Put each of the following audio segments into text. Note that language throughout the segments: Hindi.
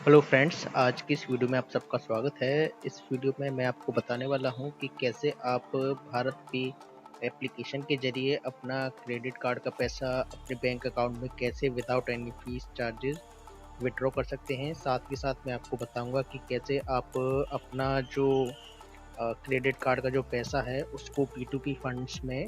हेलो फ्रेंड्स, आज की इस वीडियो में आप सबका स्वागत है। इस वीडियो में मैं आपको बताने वाला हूं कि कैसे आप भारत पे एप्लीकेशन के ज़रिए अपना क्रेडिट कार्ड का पैसा अपने बैंक अकाउंट में कैसे without any fees charges withdraw कर सकते हैं। साथ ही साथ मैं आपको बताऊंगा कि कैसे आप अपना जो क्रेडिट कार्ड का जो पैसा है उसको P2P फंड्स में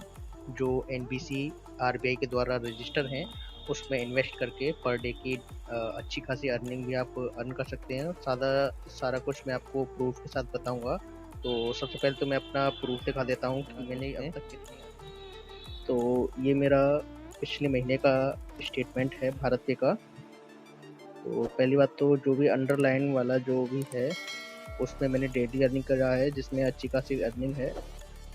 जो NBC RBI के द्वारा रजिस्टर हैं उसमें इन्वेस्ट करके पर डे की अच्छी खासी अर्निंग भी आप अर्न कर सकते हैं। सारा कुछ मैं आपको प्रूफ के साथ बताऊंगा। तो सबसे पहले तो मैं अपना प्रूफ दिखा देता हूँ कि मैंने अब तक कितनी तो ये मेरा पिछले महीने का स्टेटमेंट है भारत पे का। तो पहली बात तो जो भी अंडरलाइन वाला जो भी है उसमें मैंने डेली अर्निंग करा है जिसमें अच्छी खासी अर्निंग है।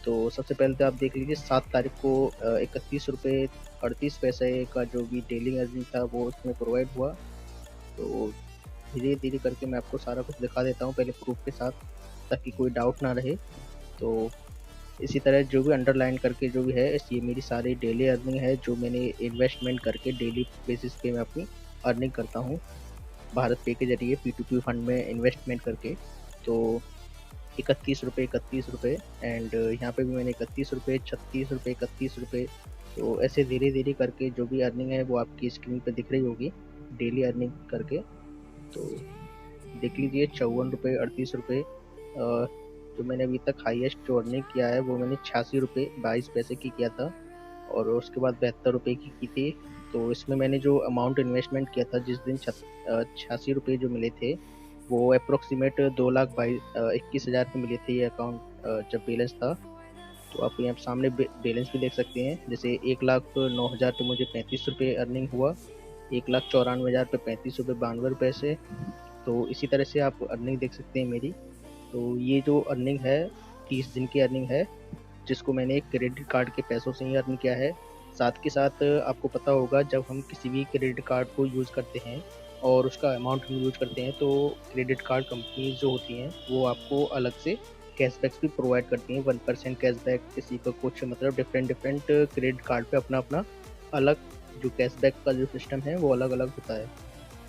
तो सबसे पहले तो आप देख लीजिए 7 तारीख को 31 रुपये 38 पैसे का जो भी डेली अर्निंग था वो उसमें प्रोवाइड हुआ। तो धीरे धीरे करके मैं आपको सारा कुछ दिखा देता हूँ पहले प्रूफ के साथ, ताकि कोई डाउट ना रहे। तो इसी तरह जो भी अंडरलाइन करके जो भी है ये मेरी सारी डेली अर्निंग है जो मैंने इन्वेस्टमेंट करके डेली बेसिस पे मैं अपनी अर्निंग करता हूँ भारत पे के जरिए P2P फंड में इन्वेस्टमेंट करके। तो 31 रुपये एंड यहाँ पे भी मैंने 31 रुपये 36 रुपये 31 रुपये। तो ऐसे धीरे धीरे करके जो भी अर्निंग है वो आपकी स्क्रीन पे दिख रही होगी डेली अर्निंग करके। तो देख लीजिए 54 रुपये 38 रुपये। जो मैंने अभी तक हाईएस्ट जो अर्निंग किया है वो मैंने 86 रुपये 22 पैसे की किया था और उसके बाद 72 रुपये की थी। तो इसमें मैंने जो अमाउंट इन्वेस्टमेंट किया था जिस दिन 86 रुपये जो मिले थे वो अप्रोक्सीमेट 2,21,000 पे मिले थे ये अकाउंट जब बैलेंस था। तो आप यहाँ सामने बैलेंस भी देख सकते हैं। जैसे 1,09,000 पे मुझे 35 रुपये अर्निंग हुआ, 1,94,000 पे 35 रुपये 92 पैसे। तो इसी तरह से आप अर्निंग देख सकते हैं मेरी। तो ये जो अर्निंग है 30 दिन की अर्निंग है जिसको मैंने एक क्रेडिट कार्ड के पैसों से ही अर्न किया है। साथ के साथ आपको पता होगा जब हम किसी भी क्रेडिट कार्ड को यूज़ करते हैं और उसका अमाउंट हम यूज करते हैं तो क्रेडिट कार्ड कंपनीज जो होती हैं वो आपको अलग से कैशबैक्स भी प्रोवाइड करती हैं। 1% कैशबैक, किसी का कुछ, मतलब डिफरेंट डिफरेंट क्रेडिट कार्ड पे अपना अपना अलग जो कैशबैक का जो सिस्टम है वो अलग अलग होता है।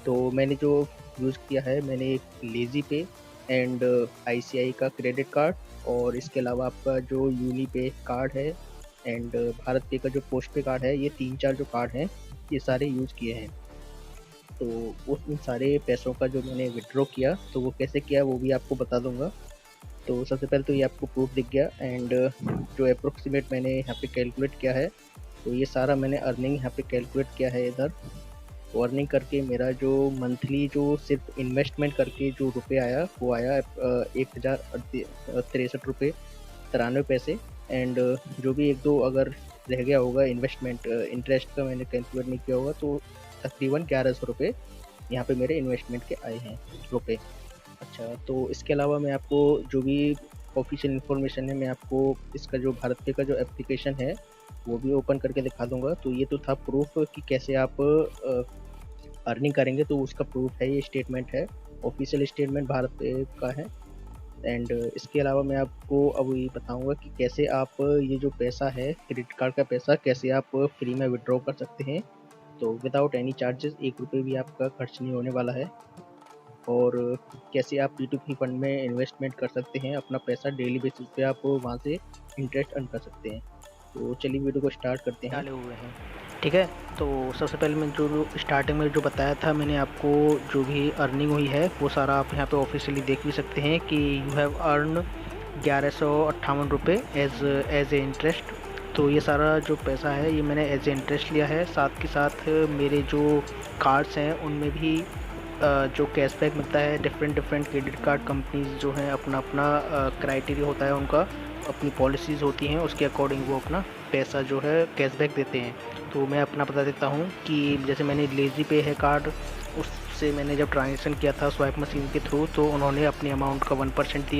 तो मैंने जो यूज़ किया है मैंने एक लेज़ी पे एंड ICI का क्रेडिट कार्ड और इसके अलावा आपका जो यूनी पे कार्ड है एंड भारत पे का जो पोस्ट पे कार्ड है, ये 3-4 जो कार्ड हैं ये सारे यूज़ किए हैं। तो उन सारे पैसों का जो मैंने विड्रॉ किया तो वो कैसे किया वो भी आपको बता दूंगा। तो सबसे पहले तो ये आपको प्रूफ दिख गया एंड जो अप्रोक्सीमेट मैंने यहाँ पे कैलकुलेट किया है तो ये सारा मैंने अर्निंग यहाँ पे कैलकुलेट किया है इधर। तो अर्निंग करके मेरा जो मंथली जो सिर्फ इन्वेस्टमेंट करके जो रुपये आया वो आया 1,063 रुपये 93 पैसे। एंड जो भी एक दो अगर रह गया होगा इन्वेस्टमेंट इंटरेस्ट का मैंने कैलकुलेट नहीं किया होगा तो तकरीबन 1100 रुपये यहाँ पे मेरे इन्वेस्टमेंट के आए हैं रुपये। अच्छा, तो इसके अलावा मैं आपको जो भी ऑफिशियल इन्फॉर्मेशन है मैं आपको इसका जो भारत पे का जो एप्लीकेशन है वो भी ओपन करके दिखा दूंगा। तो ये तो था प्रूफ कि कैसे आप अर्निंग करेंगे, तो उसका प्रूफ है, ये स्टेटमेंट है, ऑफिशियल स्टेटमेंट भारत पे का है। एंड इसके अलावा मैं आपको अब ये बताऊंगा कि कैसे आप ये जो पैसा है क्रेडिट कार्ड का पैसा कैसे आप फ्री में विड्रॉ कर सकते हैं। तो विदाउट एनी चार्जेस 1 रुपये भी आपका खर्च नहीं होने वाला है। और कैसे आप P2P फंड में इन्वेस्टमेंट कर सकते हैं अपना पैसा, डेली बेसिस पे आप वहाँ से इंटरेस्ट अर्न कर सकते हैं। तो चलिए वीडियो को स्टार्ट करते हैं। डाले हुए हैं, ठीक है। तो सबसे पहले मैं जो स्टार्टिंग में जो बताया था मैंने आपको, जो भी अर्निंग हुई है वो सारा आप यहाँ पे ऑफिशियली देख भी सकते हैं कि यू हैव अर्न 1158 रुपये एज ए इंटरेस्ट। तो ये सारा जो पैसा है ये मैंने एज ए इंटरेस्ट लिया है। साथ के साथ मेरे जो कार्ड्स हैं उनमें भी जो कैशबैक मिलता है। Different different credit card companies जो हैं अपना अपना क्राइटेरिया होता है उनका, अपनी पॉलिसीज़ होती हैं, उसके अकॉर्डिंग वो अपना पैसा जो है कैशबैक देते हैं। तो मैं अपना बता देता हूँ कि जैसे मैंने लेज़ी पे है कार्ड, उससे मैंने जब ट्रांजेक्शन किया था स्वाइप मशीन के थ्रू तो उन्होंने अपनी अमाउंट का 1%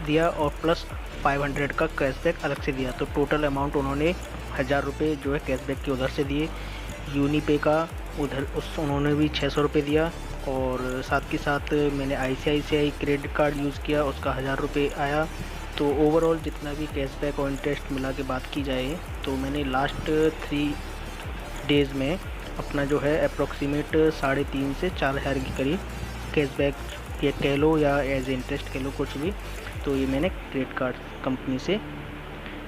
दिया और प्लस 500 का कैशबैक अलग से दिया। तो टोटल अमाउंट उन्होंने 1,000 रुपये जो है कैशबैक के उधर से दिए। यूनी पे का उन्होंने भी 600 रुपये दिया और साथ के साथ मैंने ICICI क्रेडिट कार्ड यूज़ किया, उसका 1,000 रुपये आया। तो ओवरऑल जितना भी कैशबैक और इंटरेस्ट मिला के बात की जाए तो मैंने लास्ट 3 डेज़ में अपना जो है अप्रोक्सीमेट 3.5 से 4,000 के करीब कैशबैक ये कह लो या एज इंटरेस्ट कह लो, कुछ भी। तो ये मैंने क्रेडिट कार्ड कंपनी से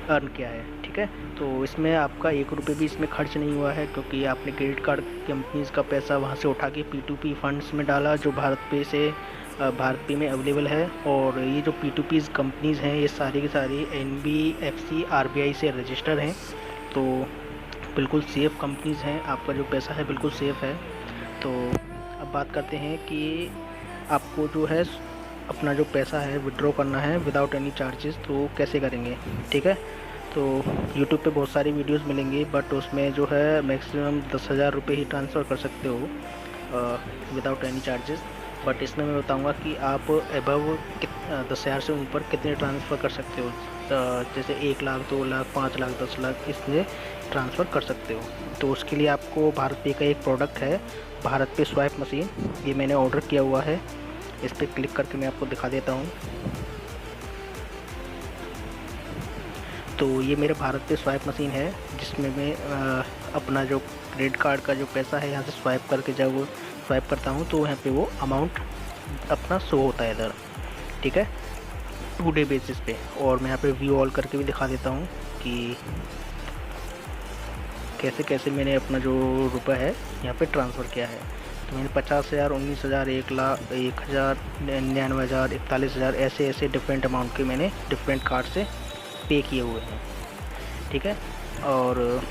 अर्न किया है, ठीक है। तो इसमें आपका 1 रुपये भी इसमें खर्च नहीं हुआ है, क्योंकि आपने क्रेडिट कार्ड कंपनीज़ का पैसा वहाँ से उठा के P2P फंड्स में डाला, जो भारत पे में अवेलेबल है। और ये जो P2P कंपनीज़ हैं, ये सारी की सारी NBFC RBI से रजिस्टर हैं, तो बिल्कुल सेफ़ कंपनीज़ हैं। आपका जो पैसा है बिल्कुल सेफ़ है। तो अब बात करते हैं कि आपको जो है अपना जो पैसा है विड्रॉ करना है विदाउट एनी चार्जेस, तो कैसे करेंगे, ठीक है। तो यूट्यूब पे बहुत सारी वीडियोस मिलेंगी, बट उसमें जो है मैक्सिमम 10,000 रुपये ही ट्रांसफ़र कर सकते हो विदाउट एनी चार्जेस। बट इसमें मैं बताऊंगा कि आप एबव 10,000 से ऊपर कितने ट्रांसफ़र कर सकते हो। जैसे 1 लाख, 2 लाख, 5 लाख, 10 लाख इसमें ट्रांसफ़र कर सकते हो। तो उसके लिए आपको भारत पे का एक प्रोडक्ट है, भारत पे स्वाइप मशीन। ये मैंने ऑर्डर किया हुआ है। इस पर क्लिक करके मैं आपको दिखा देता हूँ। तो ये मेरे भारत पे स्वाइप मशीन है, जिसमें मैं अपना जो क्रेडिट कार्ड का जो पैसा है यहाँ से स्वाइप करके जब स्वाइप करता हूँ तो यहाँ पे वो अमाउंट अपना शो होता है इधर, ठीक है, 2 डे बेसिस पे। और मैं यहाँ पे व्यू ऑल करके भी दिखा देता हूँ कि कैसे कैसे मैंने अपना जो रुपये है यहाँ पे ट्रांसफ़र किया है। तो मैंने 50,000, 19,000, 1 लाख, 1,000, 99,000, 41,000 ऐसे डिफरेंट अमाउंट के मैंने डिफरेंट कार्ड से पे किए हुए हैं, ठीक है। और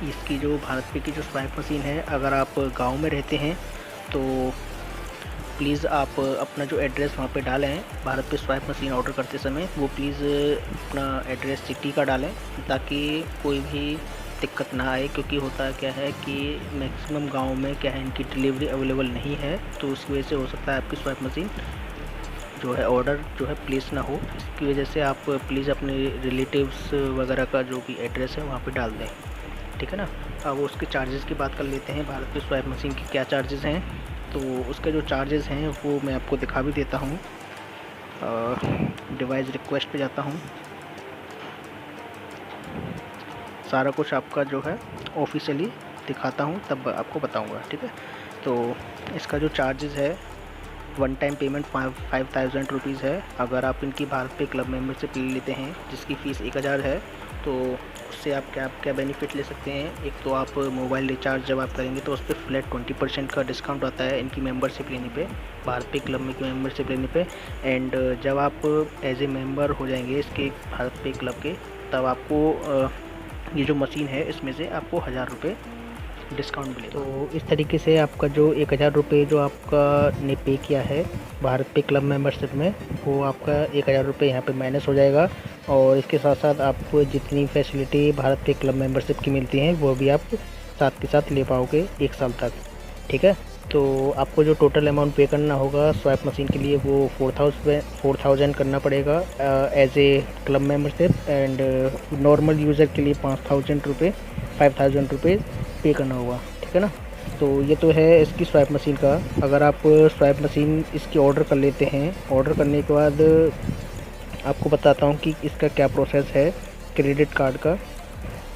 इसकी जो भारत पे की जो स्वाइप मशीन है, अगर आप गांव में रहते हैं तो प्लीज़ आप अपना जो एड्रेस वहाँ पे डालें भारत पे स्वाइप मशीन ऑर्डर करते समय, वो प्लीज़ अपना एड्रेस सिटी का डालें, ताकि कोई भी दिक्कत ना आए। क्योंकि होता क्या है कि मैक्सिमम गाँव में क्या है, इनकी डिलीवरी अवेलेबल नहीं है, तो उसकी वजह से हो सकता है आपकी स्वाइप मशीन जो है ऑर्डर जो है प्लेस ना हो। इसकी वजह से आप प्लीज़ अपने रिलेटिव्स वगैरह का जो भी एड्रेस है वहाँ पे डाल दें, ठीक है ना। अब उसके चार्जेस की बात कर लेते हैं, भारत पे स्वाइप मशीन के क्या चार्जेस हैं। तो उसके जो चार्जेस हैं वो मैं आपको दिखा भी देता हूँ। डिवाइस रिक्वेस्ट पे जाता हूँ, सारा कुछ आपका जो है ऑफिशियली दिखाता हूँ, तब आपको बताऊँगा, ठीक है। तो इसका जो चार्जेस है, 1 टाइम पेमेंट 5,000 रुपीज़ है। अगर आप इनकी भारत पे क्लब मेंबरशिप ले लेते हैं जिसकी फ़ीस 1,000 है, तो उससे आप क्या बेनिफिट ले सकते हैं। एक तो आप मोबाइल रिचार्ज जब आप करेंगे तो उस पर फ्लैट 20% का डिस्काउंट आता है इनकी मेंबरशिप लेने पे, भारत पे क्लब में की मेंबरशिप लेने पे। एंड जब आप एज ए मेंबर हो जाएंगे इसके भारत पे क्लब के, तब आपको ये जो मशीन है इसमें से आपको 1,000 रुपये डिस्काउंट मिलेगा। तो इस तरीके से आपका जो 1,000 रुपये जो आपका ने पे किया है भारत पे क्लब मेंबरशिप में, वो आपका 1,000 रुपये यहाँ पे माइनस हो जाएगा। और इसके साथ साथ आपको जितनी फैसिलिटी भारत पे क्लब मेंबरशिप की मिलती हैं वो भी आप साथ के साथ ले पाओगे 1 साल तक, ठीक है। तो आपको जो टोटल अमाउंट पे करना होगा स्वाइप मशीन के लिए वो 4,000 करना पड़ेगा as a club membership. And normal user के लिए 5,000 रुपये 5,000 रुपये पे करना होगा, ठीक है ना। तो ये तो है इसकी स्वाइप मशीन का। अगर आप स्वाइप मशीन इसकी ऑर्डर कर लेते हैं, ऑर्डर करने के बाद आपको बताता हूँ कि इसका क्या प्रोसेस है क्रेडिट कार्ड का,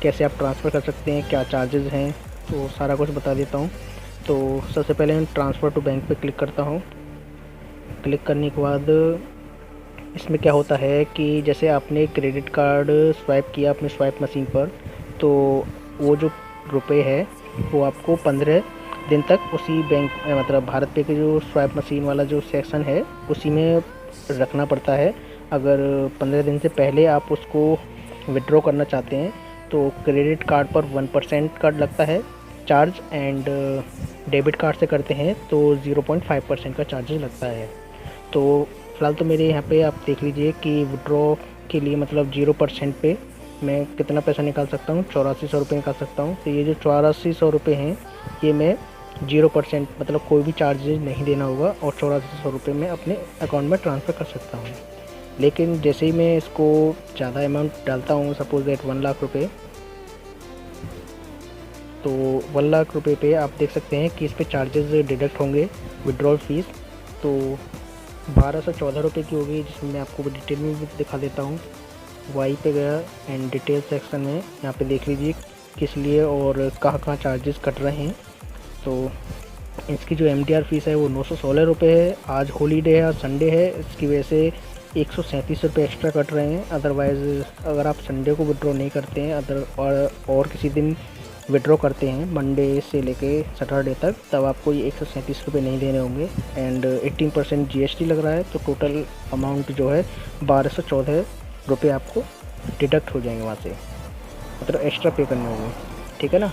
कैसे आप ट्रांसफ़र कर सकते हैं, क्या चार्जेस हैं, तो सारा कुछ बता देता हूँ। तो सबसे पहले मैं ट्रांसफ़र टू बैंक पे क्लिक करता हूँ। क्लिक करने के बाद इसमें क्या होता है कि जैसे आपने क्रेडिट कार्ड स्वाइप किया अपने स्वाइप मशीन पर, तो वो जो रुपए है वो आपको 15 दिन तक उसी बैंक मतलब भारत पे के जो स्वाइप मशीन वाला जो सेक्शन है उसी में रखना पड़ता है। अगर 15 दिन से पहले आप उसको विड्रॉ करना चाहते हैं तो क्रेडिट कार्ड पर 1% का लगता है चार्ज, एंड डेबिट कार्ड से करते हैं तो 0.5% का चार्जेस लगता है। तो फ़िलहाल तो मेरे यहाँ पे आप देख लीजिए कि विड्रॉ के लिए मतलब 0% पे मैं कितना पैसा निकाल सकता हूँ, 8400 रुपये निकाल सकता हूँ। तो ये जो 8400 रुपये हैं ये मैं 0% मतलब कोई भी चार्जेज नहीं देना होगा और 8400 रुपये मैं अपने अकाउंट में ट्रांसफ़र कर सकता हूँ। लेकिन जैसे ही मैं इसको ज़्यादा अमाउंट डालता हूँ, सपोज दैट 1 लाख रुपये, तो 1 लाख रुपये पे आप देख सकते हैं कि इस पर चार्जेस डिडक्ट होंगे विड्रॉल फीस। तो 1214 रुपये की होगी, जिसमें मैं आपको डिटेल में भी दिखा देता हूँ। वाई पे गया एंड डिटेल सेक्शन में यहाँ पे देख लीजिए किस लिए और कहाँ चार्जेस कट रहे हैं। तो इसकी जो MDR फ़ीस है वो 916 रुपये है। आज हॉलीडे है, आज संडे है, इसकी वजह से 137 रुपये एक्स्ट्रा कट रहे हैं। अदरवाइज़ अगर आप संडे को विड्रॉ नहीं करते हैं और किसी दिन विड्रॉ करते हैं मंडे से लेके सैटरडे तक, तब आपको ये 137 रुपये नहीं देने होंगे। एंड 18% GST लग रहा है, तो टोटल अमाउंट जो है 1214 रुपये आपको डिडक्ट हो जाएंगे वहाँ से, मतलब एक्स्ट्रा पे करने होंगे, ठीक है ना।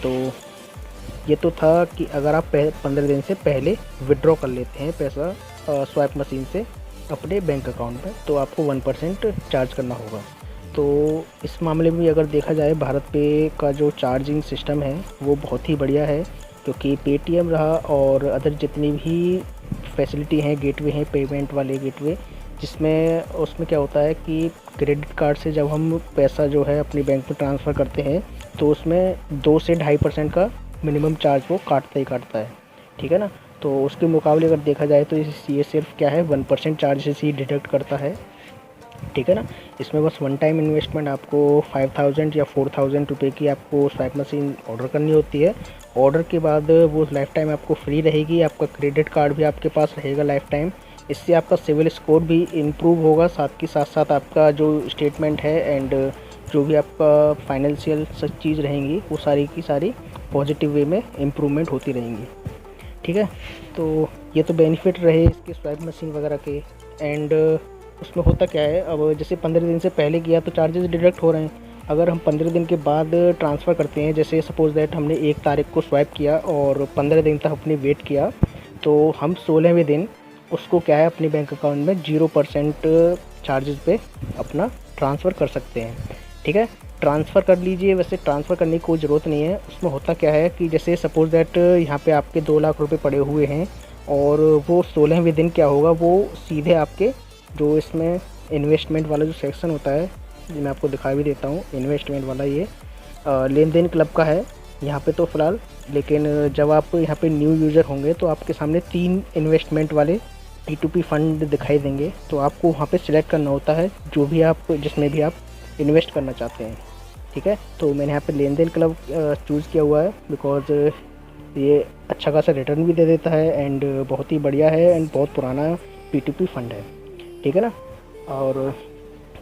तो ये तो था कि अगर आप 15 दिन से पहले विड्रॉ कर लेते हैं पैसा स्वाइप मशीन से अपने बैंक अकाउंट में, तो आपको 1% चार्ज करना होगा। तो इस मामले में अगर देखा जाए, भारत पे का जो चार्जिंग सिस्टम है वो बहुत ही बढ़िया है, क्योंकि पेटीएम रहा और अदर जितनी भी फैसिलिटी हैं, गेटवे हैं, पेमेंट वाले गेटवे, जिसमें उसमें क्या होता है कि क्रेडिट कार्ड से जब हम पैसा जो है अपनी बैंक में ट्रांसफ़र करते हैं, तो उसमें 2 से 2.5% का मिनिमम चार्ज वो काटता ही काटता है, ठीक है ना। तो उसके मुकाबले अगर देखा जाए तो ये सिर्फ क्या है 1% चार्जेस ही डिडक्ट करता है, ठीक है ना। इसमें बस वन टाइम इन्वेस्टमेंट आपको 5000 या 4000 रुपये की आपको स्वाइप मशीन ऑर्डर करनी होती है। ऑर्डर के बाद वो लाइफ टाइम आपको फ्री रहेगी, आपका क्रेडिट कार्ड भी आपके पास रहेगा लाइफ टाइम। इससे आपका सिविल स्कोर भी इम्प्रूव होगा, साथ के साथ साथ आपका जो स्टेटमेंट है एंड जो भी आपका फाइनेंशियल सब चीज़ रहेंगी वो सारी की सारी पॉजिटिव वे में इम्प्रूवमेंट होती रहेंगी, ठीक है। तो ये तो बेनिफिट रहे इसके स्वाइप मशीन वगैरह के। एंड उसमें होता क्या है, अब जैसे 15 दिन से पहले किया तो चार्जेस डिडक्ट हो रहे हैं। अगर हम 15 दिन के बाद ट्रांसफ़र करते हैं, जैसे सपोज़ दैट हमने 1 तारीख को स्वाइप किया और 15 दिन तक अपने वेट किया, तो हम 16वें दिन उसको क्या है अपने बैंक अकाउंट में 0% चार्जेस पे अपना ट्रांसफ़र कर सकते हैं, ठीक है। ट्रांसफ़र कर लीजिए, वैसे ट्रांसफ़र करने की कोई ज़रूरत नहीं है। उसमें होता क्या है कि जैसे सपोज़ दैट यहाँ पे आपके 2 लाख रुपए पड़े हुए हैं और वो 16वें दिन क्या होगा, वो सीधे आपके जो इसमें इन्वेस्टमेंट वाला जो सेक्शन होता है, ये मैं आपको दिखा भी देता हूँ। इन्वेस्टमेंट वाला ये लेन देन क्लब का है यहाँ पे तो फ़िलहाल, लेकिन जब आप यहाँ पे न्यू यूज़र होंगे तो आपके सामने 3 इन्वेस्टमेंट वाले P2P फंड दिखाई देंगे। तो आपको वहाँ पे सिलेक्ट करना होता है जो भी आप जिसमें भी आप इन्वेस्ट करना चाहते हैं, ठीक है। तो मैंने यहाँ पे लेन देन क्लब चूज़ किया हुआ है, बिकॉज़ ये अच्छा खासा रिटर्न भी दे देता है एंड बहुत ही बढ़िया है एंड बहुत पुराना P2P फंड है, ठीक है ना। और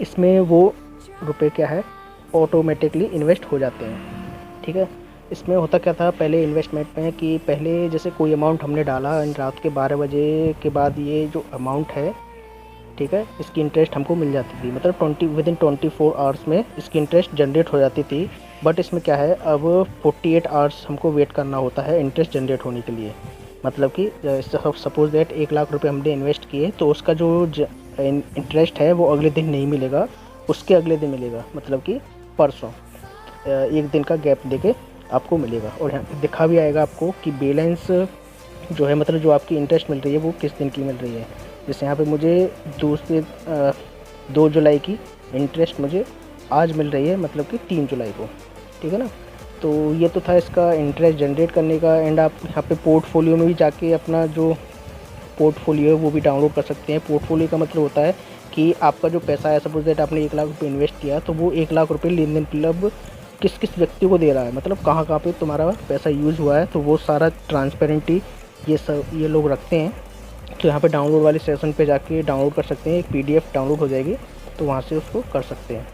इसमें वो रुपए क्या है ऑटोमेटिकली इन्वेस्ट हो जाते हैं, ठीक है। इसमें होता क्या था पहले इन्वेस्टमेंट में कि पहले जैसे कोई अमाउंट हमने डाला एंड रात के 12 बजे के बाद ये जो अमाउंट है, ठीक है, इसकी इंटरेस्ट हमको मिल जाती थी, मतलब विदिन 24 आवर्स में इसकी इंटरेस्ट जनरेट हो जाती थी। बट इसमें क्या है अब 48 आवर्स हमको वेट करना होता है इंटरेस्ट जनरेट होने के लिए। मतलब कि सपोज दैट 1 लाख रुपए हमने इन्वेस्ट किए तो उसका जो इंटरेस्ट है वो अगले दिन नहीं मिलेगा, उसके अगले दिन मिलेगा, मतलब कि परसों 1 दिन का गैप देके आपको मिलेगा। और यहाँ दिखा भी आएगा आपको कि बैलेंस जो है, मतलब जो आपकी इंटरेस्ट मिल रही है वो किस दिन की मिल रही है। जैसे यहाँ पे मुझे 2 जुलाई की इंटरेस्ट मुझे आज मिल रही है, मतलब कि 3 जुलाई को, ठीक है ना। तो ये तो था इसका इंटरेस्ट जनरेट करने का। एंड आप यहाँ पे पोर्टफोलियो में भी जाके अपना जो पोर्टफोलियो है वो भी डाउनलोड कर सकते हैं। पोर्टफोलियो का मतलब होता है कि आपका जो पैसा है, सपोज दैट आपने 1 लाख रुपये इन्वेस्ट किया, तो वो 1 लाख रुपये लेन देन मतलब किस किस व्यक्ति को दे रहा है, मतलब कहाँ कहाँ पे तुम्हारा पैसा यूज़ हुआ है, तो वो सारा ट्रांसपेरेंटी ये लोग रखते हैं। तो यहाँ पे डाउनलोड वाले सेक्शन पे जाके डाउनलोड कर सकते हैं, एक PDF डाउनलोड हो जाएगी, तो वहाँ से उसको कर सकते हैं,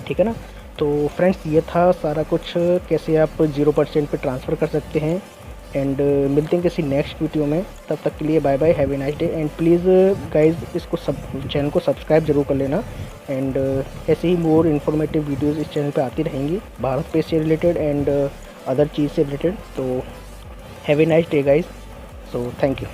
ठीक है ना। तो फ्रेंड्स ये था सारा कुछ, कैसे आप 0% पे ट्रांसफ़र कर सकते हैं। एंड मिलते हैं किसी नेक्स्ट वीडियो में, तब तक के लिए bye bye, have a nice day. And please guys इसको चैनल को सब्सक्राइब जरूर कर लेना। एंड ऐसे ही मोर इन्फॉर्मेटिव वीडियोज़ इस चैनल पे आती रहेंगी, भारत पे से रिलेटेड एंड अदर चीज़ से रिलेटेड। तो have a nice day guys, so thank you.